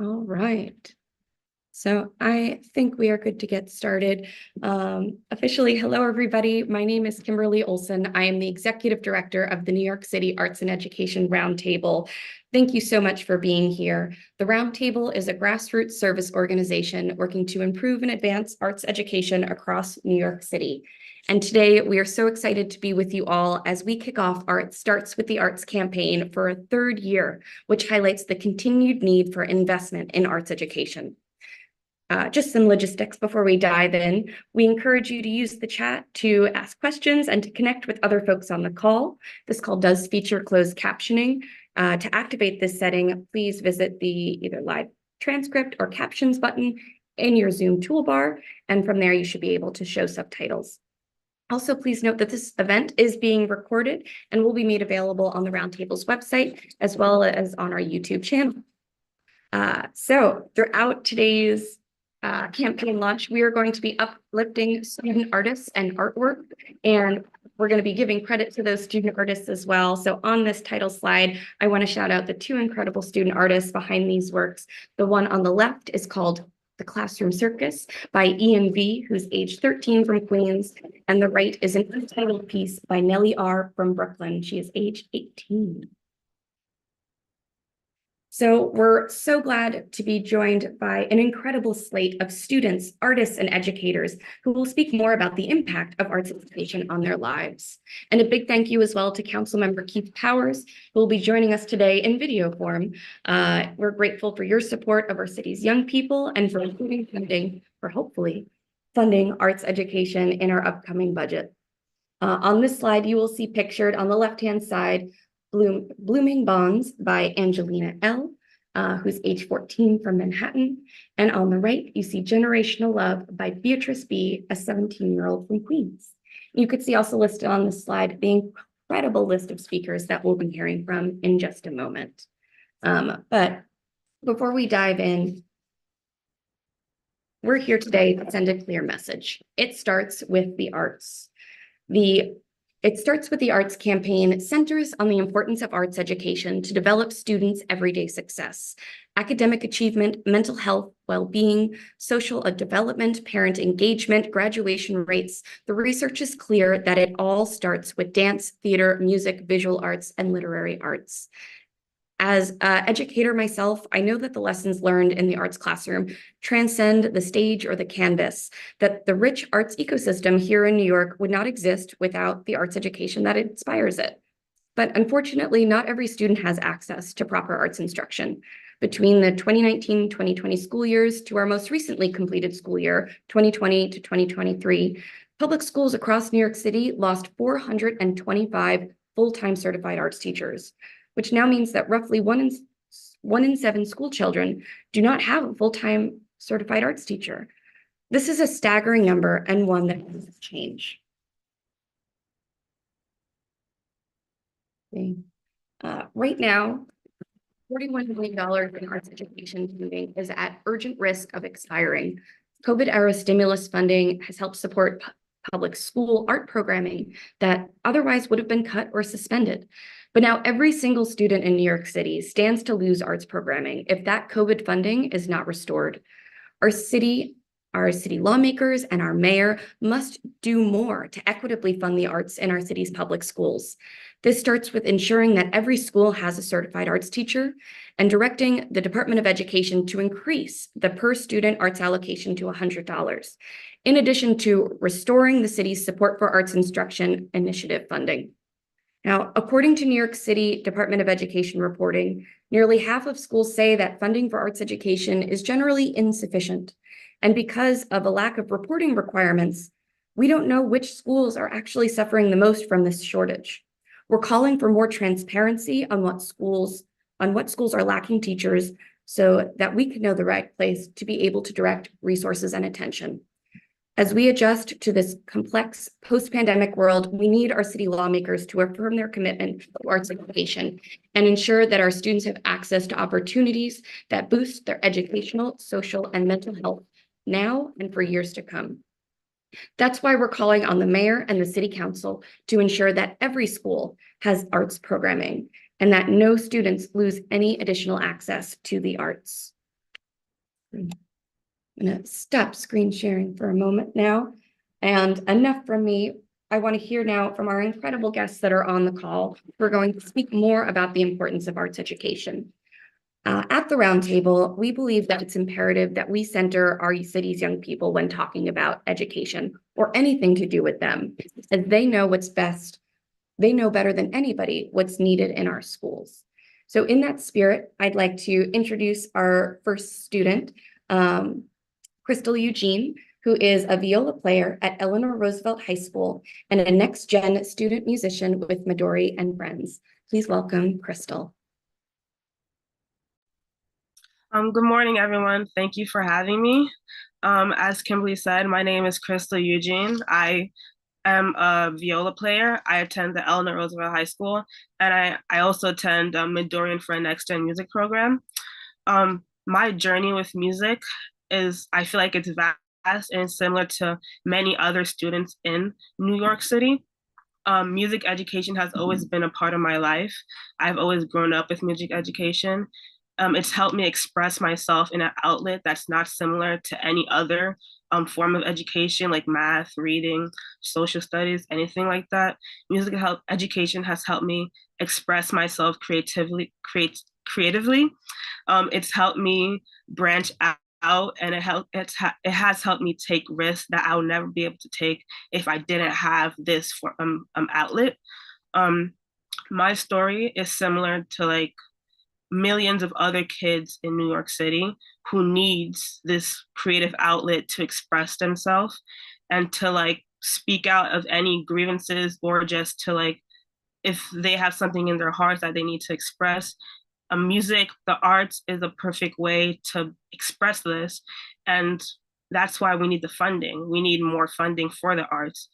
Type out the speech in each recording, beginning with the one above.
All right. So I think we are good to get started. Officially, hello, everybody. My name is Kimberly Olson. I am the Executive Director of the New York City Arts and Education Roundtable. Thank you so much for being here. The Roundtable is a grassroots service organization working to improve and advance arts education across New York City. And today we are so excited to be with you all as we kick off our It Starts with the Arts campaign for a third year, which highlights the continued need for investment in arts education. Just some logistics before we dive in. We encourage you to use the chat to ask questions and to connect with other folks on the call. This call does feature closed captioning. To activate this setting, please visit the either live transcript or captions button in your Zoom toolbar, and from there you should be able to show subtitles. Also, please note that this event is being recorded and will be made available on the Roundtable's website as well as on our YouTube channel. So throughout today's campaign launch, we are going to be uplifting student artists and artwork, and we're going to be giving credit to those student artists as well. So on this title slide, I want to shout out the two incredible student artists behind these works. The one on the left is called The Classroom Circus by Ian V, who's age 13 from Queens, and the right is an untitled piece by Nellie R from Brooklyn. She is age 18. So we're so glad to be joined by an incredible slate of students, artists, and educators who will speak more about the impact of arts education on their lives. And a big thank you as well to Councilmember Keith Powers, who will be joining us today in video form. We're grateful for your support of our city's young people and for including funding, or hopefully funding arts education in our upcoming budget. On this slide, you will see pictured on the left-hand side, Blooming Bonds by Angelina L, who's age 14 from Manhattan. And on the right, you see Generational Love by Beatrice B, a 17-year-old from Queens. You could see also listed on the slide the incredible list of speakers that we'll be hearing from in just a moment. But before we dive in, we're here today to send a clear message. It starts with the arts. It Starts with the Arts campaign centers on the importance of arts education to develop students' everyday success, academic achievement, mental health, well-being, social development, parent engagement, graduation rates. The research is clear that it all starts with dance, theater, music, visual arts, and literary arts. As an educator myself, I know that the lessons learned in the arts classroom transcend the stage or the canvas, that the rich arts ecosystem here in New York would not exist without the arts education that inspires it. But unfortunately, not every student has access to proper arts instruction. Between the 2019-2020 school years to our most recently completed school year, 2020 to 2023, public schools across New York City lost 425 full-time certified arts teachers, which now means that roughly one in seven school children do not have a full-time certified arts teacher. This is a staggering number and one that needs to change. Right now, $41 million in arts education funding is at urgent risk of expiring. COVID-era stimulus funding has helped support public school art programming that otherwise would have been cut or suspended. But now every single student in New York City stands to lose arts programming if that COVID funding is not restored. Our city lawmakers and our mayor must do more to equitably fund the arts in our city's public schools. This starts with ensuring that every school has a certified arts teacher and directing the Department of Education to increase the per student arts allocation to $100, in addition to restoring the city's Support for Arts Instruction Initiative funding. Now, according to New York City Department of Education reporting, nearly half of schools say that funding for arts education is generally insufficient. And because of a lack of reporting requirements, we don't know which schools are actually suffering the most from this shortage. We're calling for more transparency on what schools are lacking teachers so that we can know the right place to be able to direct resources and attention. As we adjust to this complex post-pandemic world, we need our city lawmakers to affirm their commitment to arts education and ensure that our students have access to opportunities that boost their educational, social, and mental health now and for years to come. That's why we're calling on the mayor and the city council to ensure that every school has arts programming and that no students lose any additional access to the arts. I'm going to stop screen sharing for a moment now. And enough from me. I want to hear now from our incredible guests that are on the call. We're going to speak more about the importance of arts education. At the roundtable, we believe that it's imperative that we center our city's young people when talking about education or anything to do with them, as they know what's best. They know better than anybody what's needed in our schools. So in that spirit, I'd like to introduce our first student, Crystal Eugene, who is a viola player at Eleanor Roosevelt High School and a next-gen student musician with Midori and Friends. Please welcome Crystal. Good morning, everyone. Thank you for having me. As Kimberly said, my name is Crystal Eugene. I am a viola player. I attend the Eleanor Roosevelt High School, and I also attend Midori and Friend Next Gen music program. My journey with music is, I feel like it's vast and similar to many other students in New York City. Music education has always been a part of my life. I've always grown up with music education. It's helped me express myself in an outlet that's not similar to any other form of education, like math, reading, social studies, anything like that. Education has helped me express myself creatively. It's helped me branch out, and it has helped me take risks that I would never be able to take if I didn't have this outlet. My story is similar to like millions of other kids in New York City who needs this creative outlet to express themselves and to like speak out of any grievances, or just to like, if they have something in their hearts that they need to express. Music, the arts is a perfect way to express this. And that's why we need the funding. We need more funding for the arts.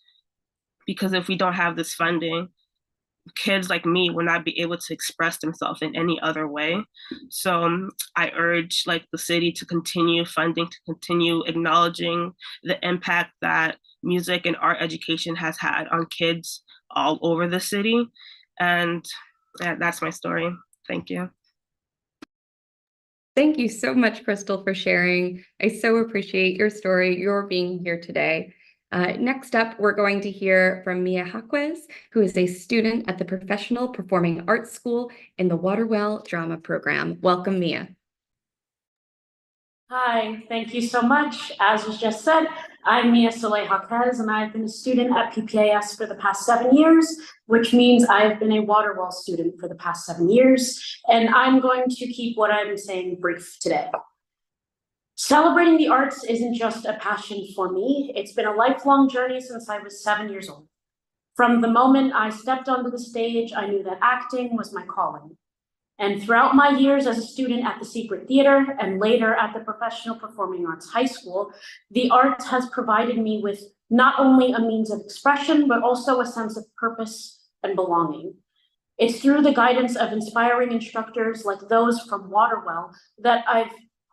Because if we don't have this funding, kids like me will not be able to express themselves in any other way. So I urge like the city to continue funding, to continue acknowledging the impact that music and art education has had on kids all over the city. And yeah, that's my story. Thank you. Thank you so much, Crystal, for sharing. I so appreciate your story, your being here today. Next up, we're going to hear from Mia Jaquez, who is a student at the Professional Performing Arts School in the Waterwell Drama Program. Welcome, Mia. Hi, thank you so much. As was just said, I'm Mia Soleil Jaquez, and I've been a student at PPAS for the past 7 years, which means I've been a Waterwell student for the past 7 years, and I'm going to keep what I'm saying brief today. Celebrating the arts isn't just a passion for me, it's been a lifelong journey since I was 7 years old. From the moment I stepped onto the stage, I knew that acting was my calling. And throughout my years as a student at the Secret Theater and later at the Professional Performing Arts High School, the arts has provided me with not only a means of expression, but also a sense of purpose and belonging. It's through the guidance of inspiring instructors like those from Waterwell that I've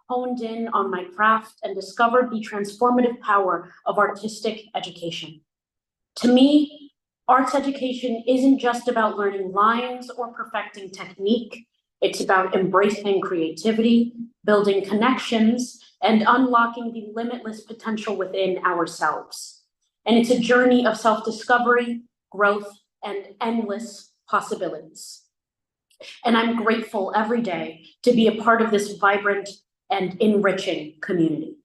honed in on my craft and discovered the transformative power of artistic education. To me, arts education isn't just about learning lines or perfecting technique. It's about embracing creativity, building connections, and unlocking the limitless potential within ourselves. And it's a journey of self-discovery, growth, and endless possibilities. And I'm grateful every day to be a part of this vibrant and enriching community.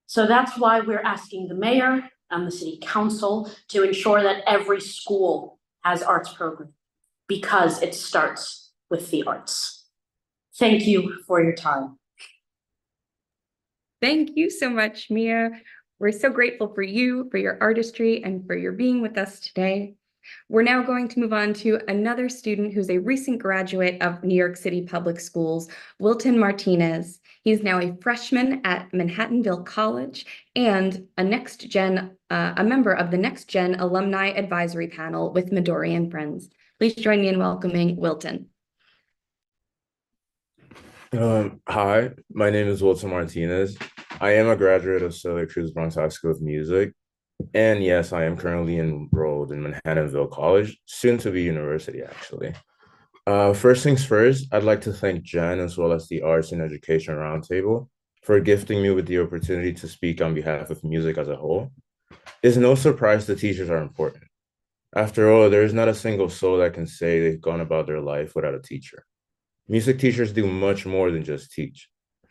So that's why we're asking the mayor and the city council to ensure that every school has arts program, because it starts with the arts. Thank you for your time. Thank you so much, Mia. We're so grateful for you, for your artistry, and for your being with us today. We're now going to move on to another student who's a recent graduate of New York City Public Schools, Wilton Martinez. He's now a freshman at Manhattanville College and a member of the Next Gen Alumni Advisory Panel with Midori and Friends. Please join me in welcoming Wilton. Hi, my name is Wilton Martinez. I am a graduate of Celia Cruz Bronx High School of Music. And yes, I am currently enrolled in Manhattanville College, soon to be university, actually. First things first, I'd like to thank Jen as well as the Arts and Education Roundtable for gifting me with the opportunity to speak on behalf of music as a whole. It's no surprise that teachers are important. After all, there is not a single soul that can say they've gone about their life without a teacher. Music teachers do much more than just teach.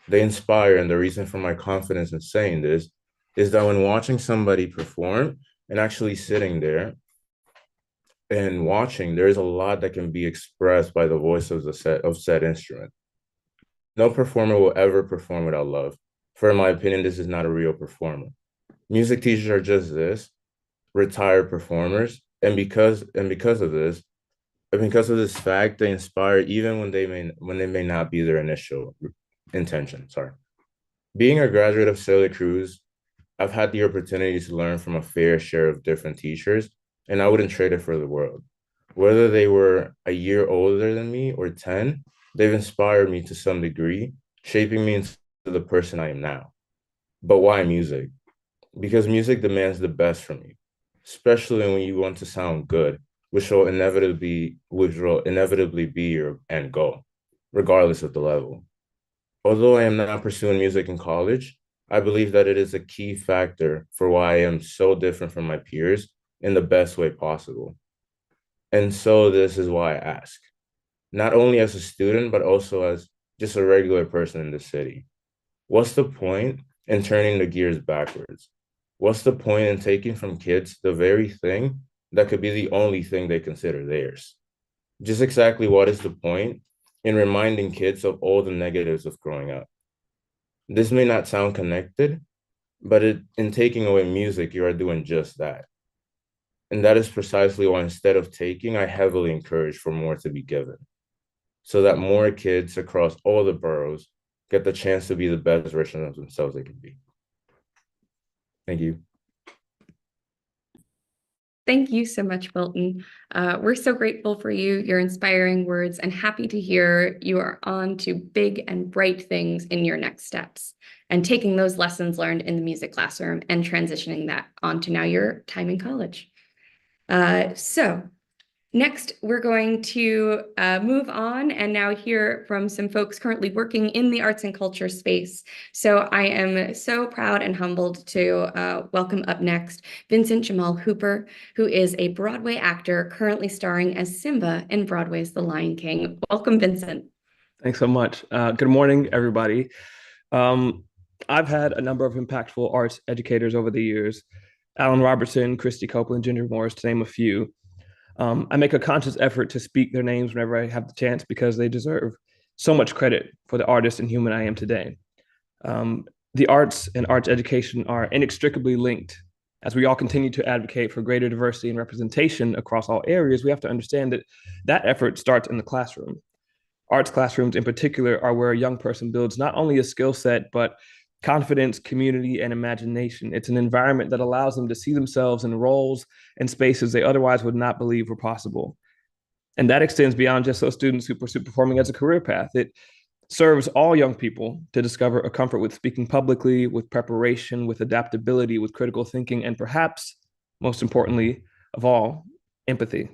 They inspire, and the reason for my confidence in saying this is that when watching somebody perform and actually sitting there and watching, there is a lot that can be expressed by the voice of the said instrument. No performer will ever perform without love. For in my opinion, this is not a real performer. Music teachers are just this, retired performers, and because of this, and because of this fact, they inspire even when they may not be their initial intention. Sorry. Being a graduate of Celia Cruz, I've had the opportunity to learn from a fair share of different teachers, and I wouldn't trade it for the world. Whether they were a year older than me or 10, they've inspired me to some degree, shaping me into the person I am now. But why music? Because music demands the best from you, especially when you want to sound good, which will inevitably be your end goal, regardless of the level. Although I am not pursuing music in college, I believe that it is a key factor for why I am so different from my peers in the best way possible. And so this is why I ask, not only as a student, but also as just a regular person in the city. What's the point in turning the gears backwards? What's the point in taking from kids the very thing that could be the only thing they consider theirs? Just exactly what is the point in reminding kids of all the negatives of growing up? This may not sound connected, but in taking away music, you are doing just that. And that is precisely why instead of taking, I heavily encourage for more to be given, so that more kids across all the boroughs get the chance to be the best version of themselves they can be. Thank you. Thank you so much, Wilton. We're so grateful for you, your inspiring words, and happy to hear you are on to big and bright things in your next steps and taking those lessons learned in the music classroom and transitioning that onto now your time in college. So next, we're going to move on and now hear from some folks currently working in the arts and culture space. So I am so proud and humbled to welcome up next Vincent Jamal Hooper, who is a Broadway actor currently starring as Simba in Broadway's The Lion King. Welcome, Vincent. Thanks so much. Good morning, everybody. I've had a number of impactful arts educators over the years, Alan Robertson, Christy Copeland, Ginger Morris, to name a few. I make a conscious effort to speak their names whenever I have the chance because they deserve so much credit for the artist and human I am today. The arts and arts education are inextricably linked. As we all continue to advocate for greater diversity and representation across all areas, we have to understand that that effort starts in the classroom. Arts classrooms in particular are where a young person builds not only a skill set, but confidence, community, and imagination. It's an environment that allows them to see themselves in roles and spaces they otherwise would not believe were possible. And that extends beyond just those students who pursue performing as a career path. It serves all young people to discover a comfort with speaking publicly, with preparation, with adaptability, with critical thinking, and perhaps, most importantly of all, empathy.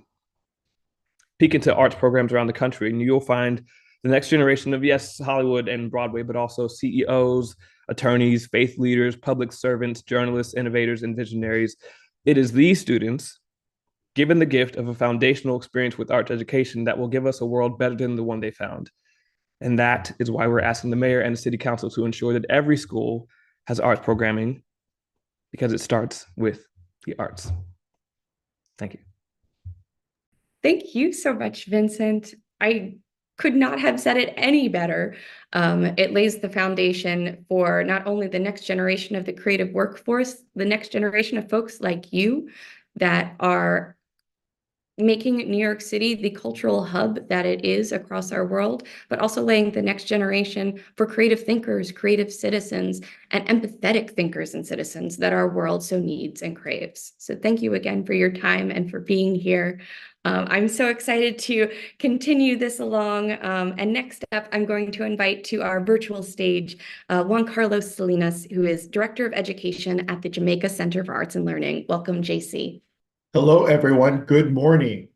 Peek into arts programs around the country, and you'll find the next generation of, yes, Hollywood and Broadway, but also CEOs, attorneys, faith leaders, public servants, journalists, innovators, and visionaries. It is these students, given the gift of a foundational experience with arts education, that will give us a world better than the one they found. And that is why we're asking the mayor and the city council to ensure that every school has arts programming, because it starts with the arts. Thank you. Thank you so much, Vincent. I could not have said it any better. It lays the foundation for not only the next generation of the creative workforce, the next generation of folks like you that are making New York City the cultural hub that it is across our world, but also laying the next generation for creative thinkers, creative citizens, and empathetic thinkers and citizens that our world so needs and craves. So thank you again for your time and for being here. I'm so excited to continue this along. And next up, I'm going to invite to our virtual stage Juan Carlos Salinas, who is Director of Education at the Jamaica Center for Arts and Learning. Welcome, JC. Hello, everyone. Good morning.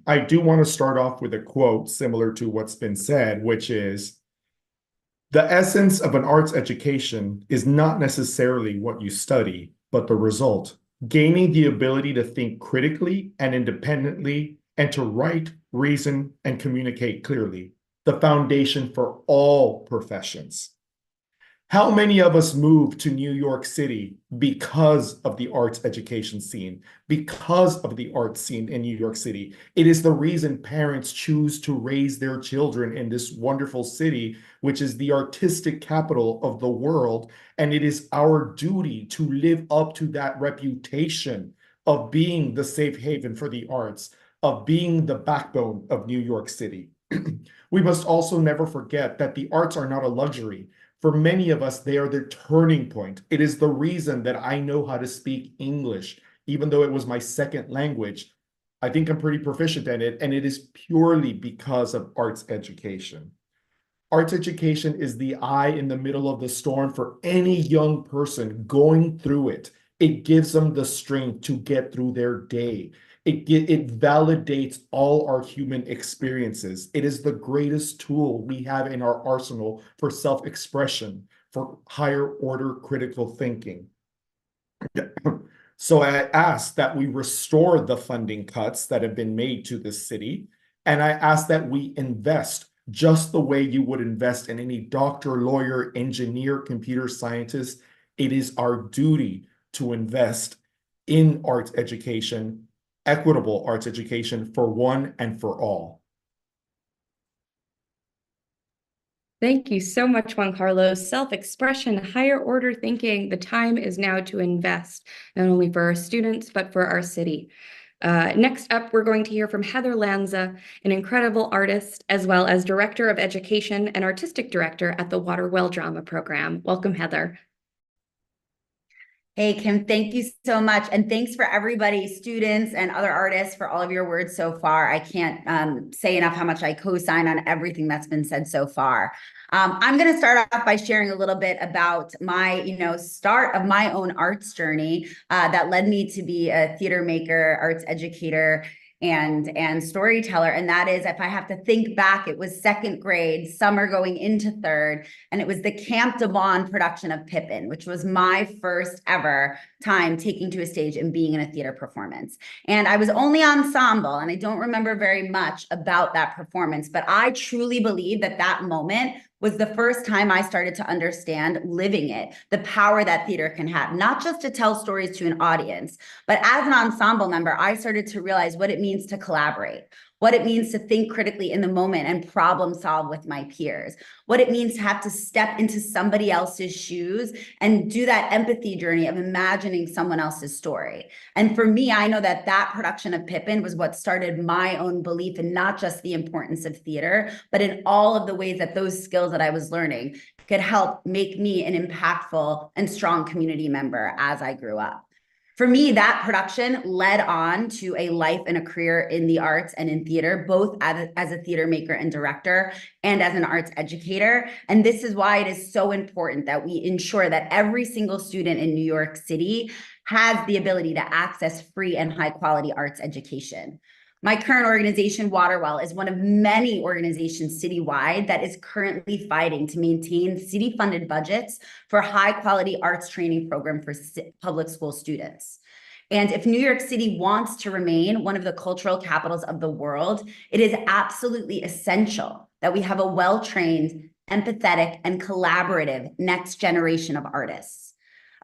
I do want to start off with a quote similar to what's been said, which is, The essence of an arts education is not necessarily what you study, but the result. Gaining the ability to think critically and independently and to write, reason, and communicate clearly. The foundation for all professions. How many of us moved to New York City because of the arts education scene, because of the arts scene in New York City? It is the reason parents choose to raise their children in this wonderful city, which is the artistic capital of the world. And it is our duty to live up to that reputation of being the safe haven for the arts, of being the backbone of New York City. We must also never forget that the arts are not a luxury. For many of us, they are the turning point. It is the reason that I know how to speak English, even though it was my second language. I think I'm pretty proficient in it, and it is purely because of arts education. Arts education is the eye in the middle of the storm for any young person going through it. It gives them the strength to get through their day. It validates all our human experiences. It is the greatest tool we have in our arsenal for self-expression, for higher order critical thinking. So I ask that we restore the funding cuts that have been made to this city, and I ask that we invest just the way you would invest in any doctor, lawyer, engineer, computer scientist. It is our duty to invest in arts education, equitable arts education for one and for all. Thank you so much, Juan Carlos. Self-expression, higher order thinking. The time is now to invest, not only for our students, but for our city. Next up, we're going to hear from Heather Lanza, an incredible artist, as well as Director of Education and Artistic Director at the Waterwell Drama Program. Welcome, Heather. Hey, Kim, thank you so much. And thanks for everybody, students and other artists, for all of your words so far. I can't say enough how much I co-sign on everything that's been said so far. I'm going to start off by sharing a little bit about my, start of my own arts journey that led me to be a theater maker, arts educator, and storyteller. And that is, if I have to think back, it was second grade, summer going into third, and it was the Camp de Bon production of Pippin, which was my first ever time taking to a stage and being in a theater performance. And I was only ensemble, and I don't remember very much about that performance, but I truly believe that that moment was the first time I started to understand, living it, the power that theater can have, not just to tell stories to an audience, but as an ensemble member, I started to realize what it means to collaborate, what it means to think critically in the moment and problem solve with my peers, what it means to have to step into somebody else's shoes and do that empathy journey of imagining someone else's story. And for me, I know that that production of Pippin was what started my own belief in not just the importance of theater, but in all of the ways that those skills that I was learning could help make me an impactful and strong community member as I grew up. For me, that production led on to a life and a career in the arts and in theater, both as a theater maker and director and as an arts educator. And this is why it is so important that we ensure that every single student in New York City has the ability to access free and high quality arts education. My current organization, Waterwell, is one of many organizations citywide that is currently fighting to maintain city-funded budgets for high-quality arts training program for public school students. And if New York City wants to remain one of the cultural capitals of the world, it is absolutely essential that we have a well-trained, empathetic, and collaborative next generation of artists.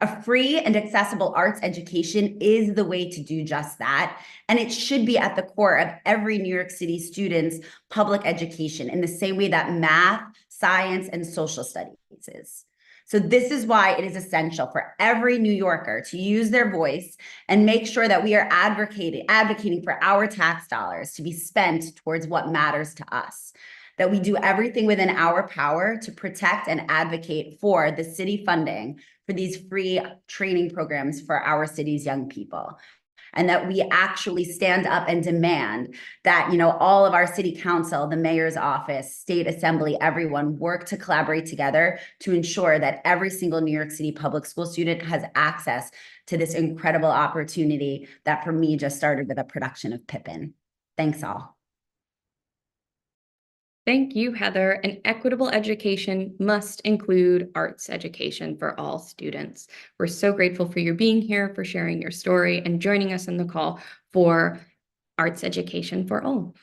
A free and accessible arts education is the way to do just that, and it should be at the core of every New York City student's public education in the same way that math, science, and social studies is. So this is why it is essential for every New Yorker to use their voice and make sure that we are advocating for our tax dollars to be spent towards what matters to us, that we do everything within our power to protect and advocate for the city funding for these free training programs for our city's young people. And that we actually stand up and demand that, all of our city council, the mayor's office, state assembly, everyone work to collaborate together to ensure that every single New York City public school student has access to this incredible opportunity that for me just started with a production of Pippin. Thanks all. Thank you, Heather. An equitable education must include arts education for all students. We're so grateful for your being here, for sharing your story, and joining us on the call for arts education for all.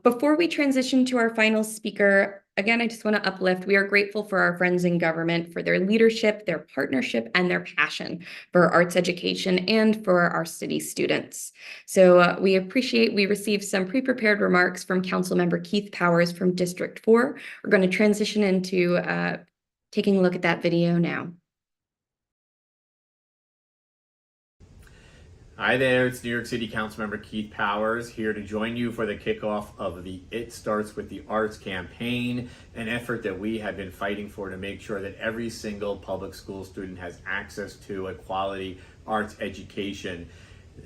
Before we transition to our final speaker, again, I just want to uplift. We are grateful for our friends in government for their leadership, their partnership, and their passion for arts education and for our city students. So we received some pre-prepared remarks from Councilmember Keith Powers from District 4. We're going to transition into taking a look at that video now. Hi there, it's New York City Councilmember Keith Powers here to join you for the kickoff of the It Starts With the Arts campaign, an effort that we have been fighting for to make sure that every single public school student has access to a quality arts education.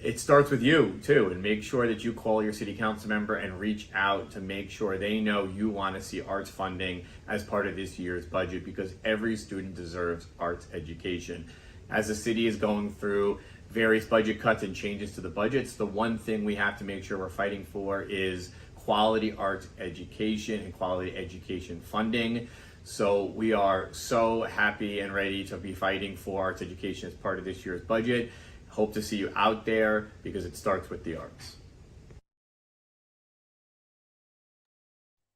It starts with you too, and make sure that you call your city council member and reach out to make sure they know you want to see arts funding as part of this year's budget, because every student deserves arts education. As the city is going through various budget cuts and changes to the budgets, the one thing we have to make sure we're fighting for is quality arts education and quality education funding. So we are so happy and ready to be fighting for arts education as part of this year's budget. Hope to see you out there, because it starts with the arts.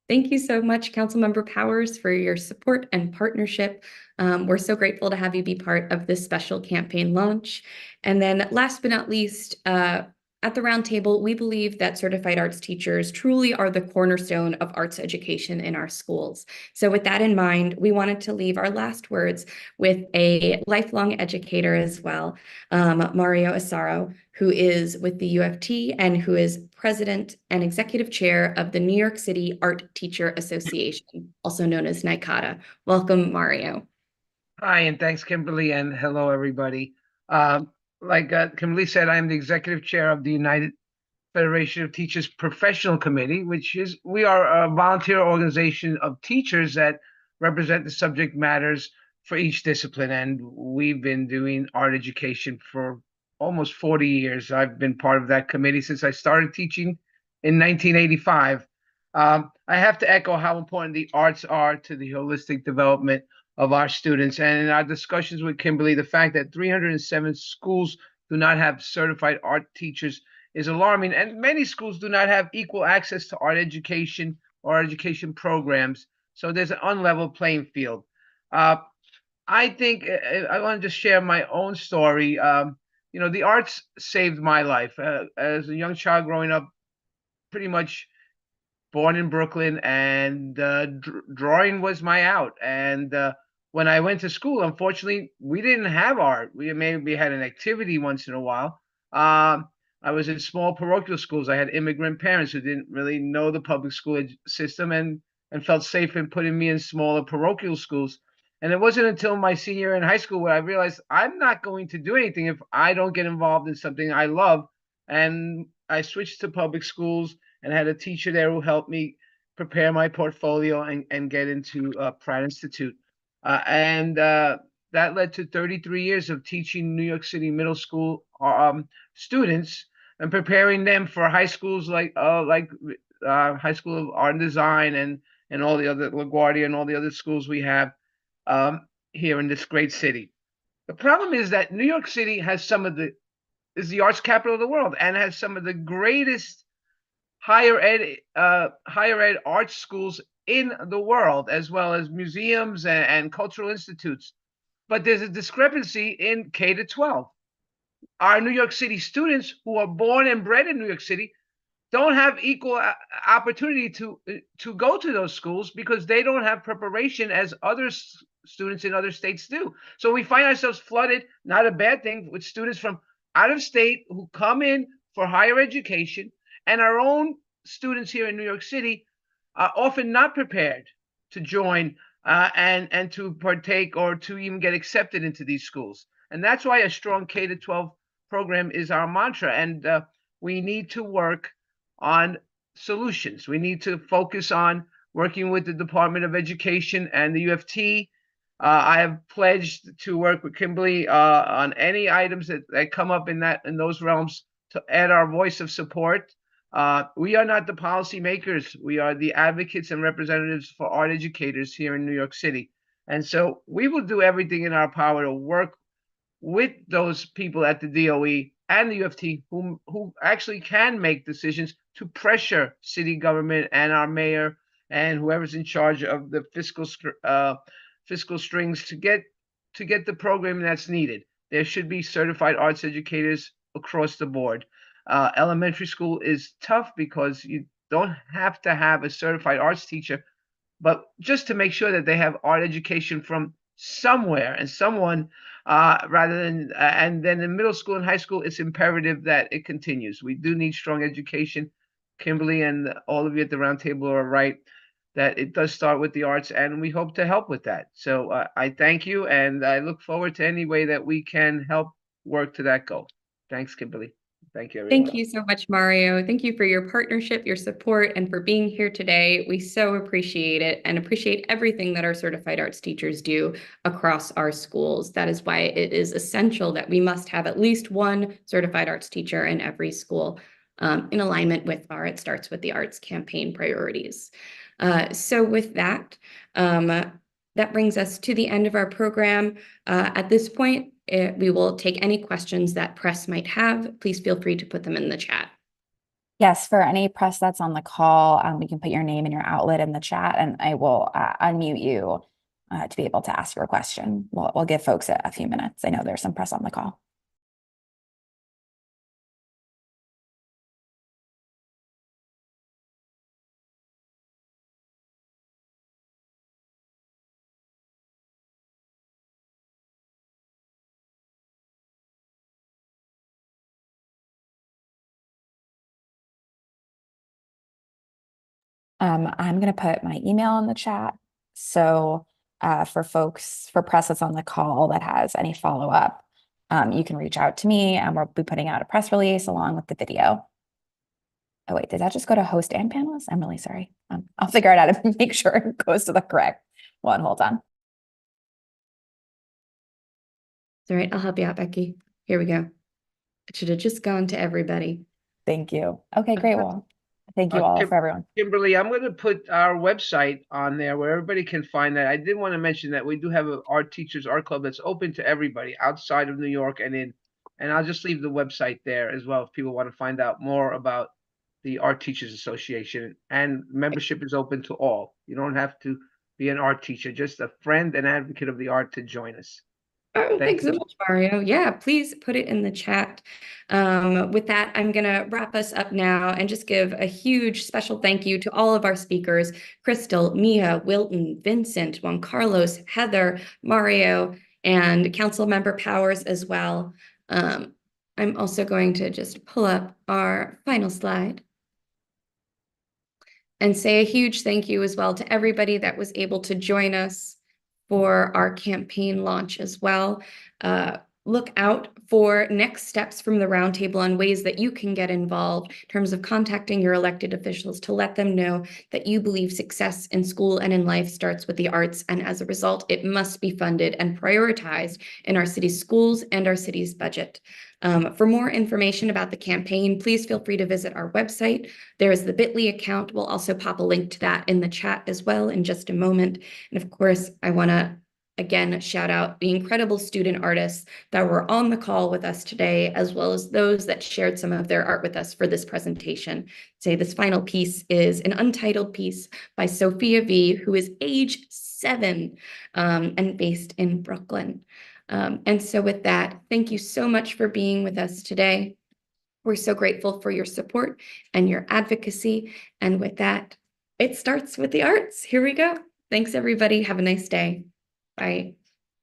Thank you so much, Councilmember Powers, for your support and partnership. We're so grateful to have you be part of this special campaign launch. And then last but not least, at the roundtable, we believe that certified arts teachers truly are the cornerstone of arts education in our schools. So with that in mind, we wanted to leave our last words with a lifelong educator as well, Mario Asaro, who is with the UFT and who is president and executive chair of the New York City Art Teacher Association, also known as NYCATA. Welcome, Mario. Hi, and thanks, Kimberly, and hello, everybody. Like Kimberly said, I am the executive chair of the United Federation of Teachers Professional Committee, we are a volunteer organization of teachers that represent the subject matters for each discipline. And we've been doing art education for almost 40 years. I've been part of that committee since I started teaching in 1985. I have to echo how important the arts are to the holistic development of our students. And in our discussions with Kimberly, the fact that 307 schools do not have certified art teachers is alarming. And many schools do not have equal access to art education or education programs. So there's an unlevel playing field. I think I want to just share my own story. The arts saved my life. As a young child growing up, pretty much born in Brooklyn, and drawing was my out. And when I went to school, unfortunately, we didn't have art. We maybe had an activity once in a while. I was in small parochial schools. I had immigrant parents who didn't really know the public school system and felt safe in putting me in smaller parochial schools. And it wasn't until my senior year in high school where I realized I'm not going to do anything if I don't get involved in something I love. And I switched to public schools and had a teacher there who helped me prepare my portfolio and get into Pratt Institute. That led to 33 years of teaching New York City middle school students and preparing them for high schools like High School of Art and Design and all the other LaGuardia and all the other schools we have here in this great city. The problem is that New York City is the arts capital of the world and has some of the greatest higher ed art schools in the world, as well as museums and cultural institutes. But there's a discrepancy in K to 12. Our New York City students who are born and bred in New York City don't have equal opportunity to go to those schools because they don't have preparation as other students in other states do. So we find ourselves flooded, not a bad thing, with students from out of state who come in for higher education, and our own students here in New York City are often not prepared to join and to partake or to even get accepted into these schools. And that's why a strong K to 12 program is our mantra. And we need to work on solutions. We need to focus on working with the Department of Education and the UFT. I have pledged to work with Kimberly on any items that come up in those realms to add our voice of support. We are not the policymakers. We are the advocates and representatives for art educators here in New York City. And so we will do everything in our power to work with those people at the DOE and the UFT who actually can make decisions to pressure city government and our mayor and whoever's in charge of the fiscal strings to get the program that's needed. There should be certified arts educators across the board. Elementary school is tough because you don't have to have a certified arts teacher, but just to make sure that they have art education from somewhere and someone, rather than, and then in middle school and high school, it's imperative that it continues. We do need strong education. Kimberly and all of you at the round table are right that it does start with the arts, and we hope to help with that. So I thank you, and I look forward to any way that we can help work to that goal. Thanks, Kimberly. Thank you, everyone. Thank you so much, Mario. Thank you for your partnership, your support, and for being here today. We so appreciate it and appreciate everything that our certified arts teachers do across our schools. That is why it is essential that we must have at least one certified arts teacher in every school, in alignment with our It Starts with the Arts campaign priorities. So with that, that brings us to the end of our program. At this point, we will take any questions that press might have. Please feel free to put them in the chat. Yes, for any press that's on the call, we can put your name and your outlet in the chat, and I will unmute you to be able to ask your question. We'll give folks a few minutes. I know there's some press on the call. I'm going to put my email in the chat. So for press that's on the call that has any follow-up, you can reach out to me and we'll be putting out a press release along with the video. Oh, wait, did that just go to host and panelists? I'm really sorry. I'll figure out how to make sure it goes to the correct one. Hold on. It's all right. I'll help you out, Becky. Here we go. It should have just gone to everybody. Thank you. Okay, great. Well, thank you all for everyone. Kimberly, I'm going to put our website on there where everybody can find that. I did want to mention that we do have an art teachers art club that's open to everybody outside of New York and in, and I'll just leave the website there as well if people want to find out more about the Art Teachers Association. And membership is open to all. You don't have to be an art teacher, just a friend and advocate of the art to join us. Oh, thanks so much, Mario. Yeah, please put it in the chat. With that, I'm going to wrap us up now and just give a huge special thank you to all of our speakers, Crystal, Mia, Wilton, Vincent, Juan Carlos, Heather, Mario, and Council Member Powers as well. I'm also going to just pull up our final slide and say a huge thank you as well to everybody that was able to join us for our campaign launch as well. Look out for next steps from the roundtable on ways that you can get involved in terms of contacting your elected officials to let them know that you believe success in school and in life starts with the arts, and as a result, it must be funded and prioritized in our city's schools and our city's budget. For more information about the campaign, please feel free to visit our website. There is the bit.ly account. We'll also pop a link to that in the chat as well in just a moment. And of course, I want to again shout out the incredible student artists that were on the call with us today, as well as those that shared some of their art with us for this presentation. Say this final piece is an untitled piece by Sophia V, who is age 7 and based in Brooklyn. And so with that, thank you so much for being with us today. We're so grateful for your support and your advocacy. And with that, it starts with the arts. Here we go. Thanks, everybody. Have a nice day. Bye.